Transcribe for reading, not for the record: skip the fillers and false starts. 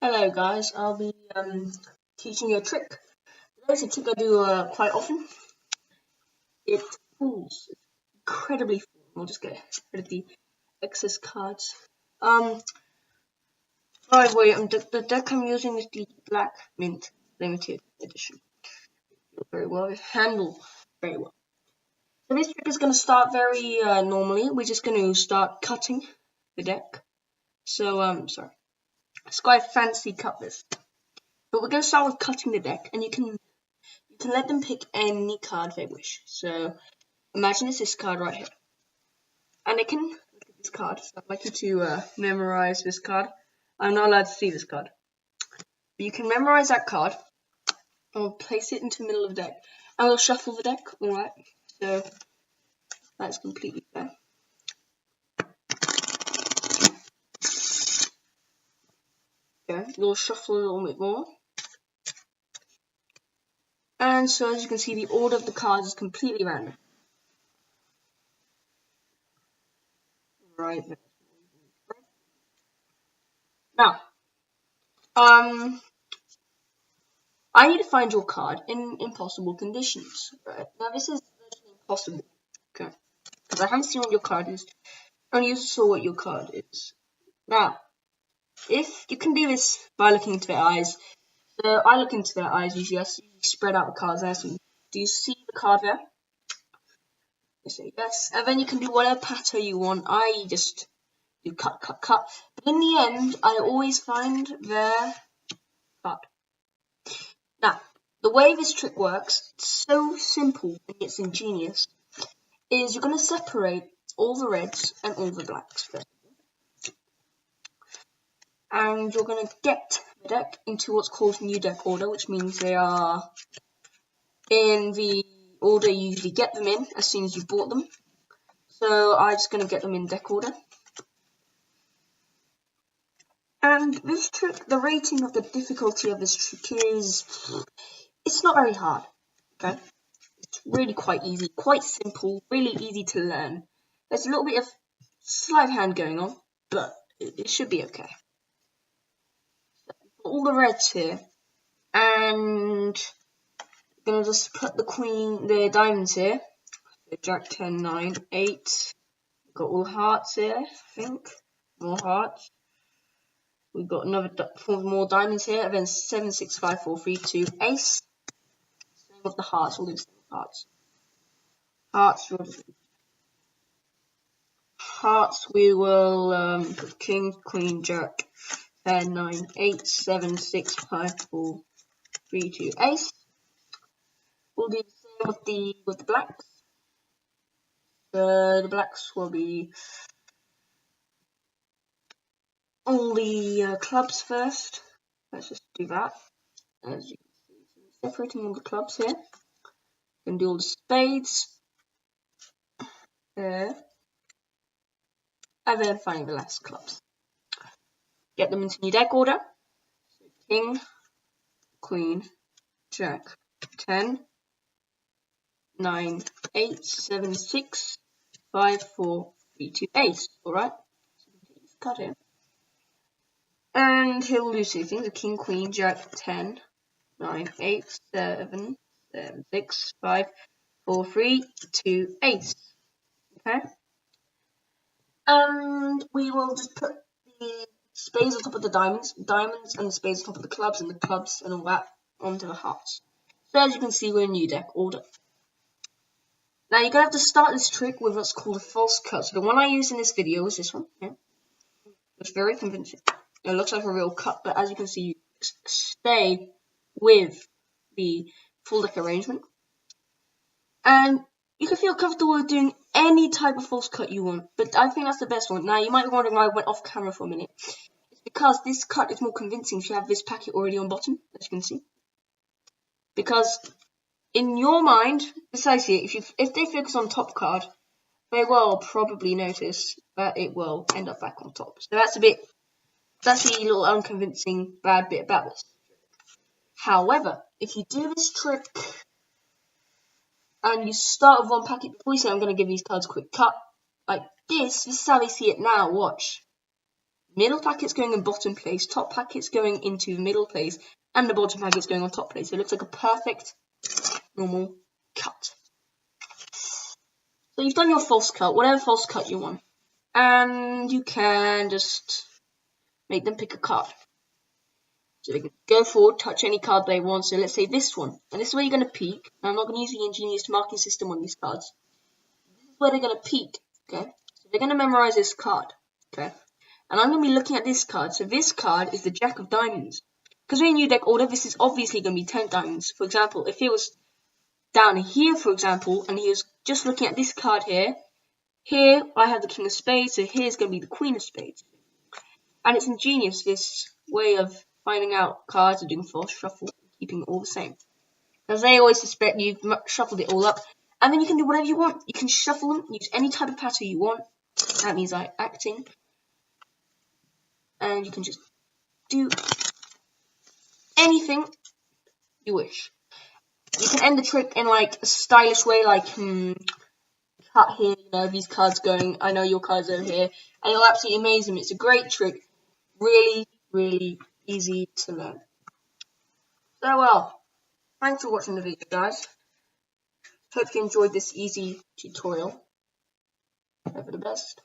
Hello guys, I'll be teaching you a trick. Today's a trick I do quite often. It pulls incredibly full. We'll just get rid of the excess cards. By the way, the deck I'm using is the Black Mint Limited Edition. Very well, it handles very well. So this trick is going to start very normally. We're just going to start cutting the deck. So sorry, it's quite a fancy cut this. But we're going to start with cutting the deck, and you can let them pick any card they wish. So imagine it's this card right here, and they can look at this card. So I'd like you to memorize this card. I'm not allowed to see this card, but you can memorize that card, and we'll place it into the middle of the deck, and we'll shuffle the deck. All right. So that's completely fair. Okay, we'll shuffle a little bit more. And so as you can see, the order of the cards is completely random. Right. Now, I need to find your card in impossible conditions. Right. Now this is virtually impossible. Okay. Because I haven't seen what your card is. I only saw what your card is. Now, if you can do this by looking into their eyes. So I look into their eyes usually. I spread out the cards. I ask them, do you see the card there? They say yes. And then you can do whatever pattern you want. I just do cut. But in the end, I always find their card. Now, the way this trick works, it's so simple and it's ingenious, is you're going to separate all the reds and all the blacks first. And you're going to get the deck into what's called new deck order, which means they are in the order you usually get them in as soon as you bought them. So I'm just going to get them in deck order. And this trick, the rating of the difficulty of this trick is, it's not very hard, okay? It's really quite easy, quite simple, really easy to learn. There's a little bit of sleight of hand going on, but it should be okay. All the reds here, and I'm gonna just put the diamonds here. So Jack 10, 9, 8. Got all hearts here, I think. More hearts. We've got another 4 more diamonds here, and then 7, 6, 5, 4, 3, 2, ace. Same with the hearts, all these hearts. Hearts, we will put king, queen, jack, 10, 9, 8, 7, 6, 5, 4, 3, 2, ace. We'll do the same with the blacks. The blacks will be all the clubs first. Let's just do that. As you can see, separating all the clubs here. Then do all the spades there, and then finally the last clubs. Get them into new deck order. So king, queen, jack, 10, 9, 8, 7, 6, 5, 4, 3, 2, ace. Alright? Cut him. And he'll do 2 things: a king, queen, jack, 10, 9, 8, 7, 6, 5, 4, 3, 2, ace. Okay? And we will just put the spades on top of the diamonds and the spades on top of the clubs, and the clubs and all that onto the hearts. So as you can see, we're in new deck order. Now you're going to have to start this trick with what's called a false cut. So the one I used in this video is this one. Yeah. It's very convincing. It looks like a real cut, but as you can see, you stay with the full deck arrangement. And you can feel comfortable with doing any type of false cut you want, but I think that's the best one. Now you might be wondering why I went off camera for a minute. It's because this cut is more convincing if you have this packet already on bottom, as you can see. Because in your mind, precisely, if they focus on top card, they will probably notice that it will end up back on top. So that's the little unconvincing bad bit about this. However, if you do this trick and you start with one packet before you say I'm going to give these cards a quick cut, like this is how they see it now, watch. Middle packets going in bottom place, top packets going into middle place, and the bottom packets going on top place. So it looks like a perfect normal cut. So you've done your false cut, whatever false cut you want. And you can just make them pick a card. So they can go forward, touch any card they want. So let's say this one. And this is where you're going to peek. Now, I'm not going to use the ingenious marking system on these cards. This is where they're going to peek. Okay. So they're going to memorize this card. Okay. And I'm going to be looking at this card. So this card is the Jack of Diamonds. Because we're in new deck order, this is obviously going to be 10 diamonds. For example, if it was down here, for example, and he was just looking at this card here, here I have the King of Spades, so here's going to be the Queen of Spades. And it's ingenious, this way of finding out cards and doing false shuffle, keeping it all the same. Because they always suspect you've shuffled it all up. And then you can do whatever you want. You can shuffle them, use any type of pattern you want. That means like acting. And you can just do anything you wish. You can end the trick in like a stylish way, like cut here, you know, these cards going, I know your cards over here, and it'll absolutely amaze them. It's a great trick, really, really easy to learn. So well, thanks for watching the video, guys. Hope you enjoyed this easy tutorial. Hope for the best.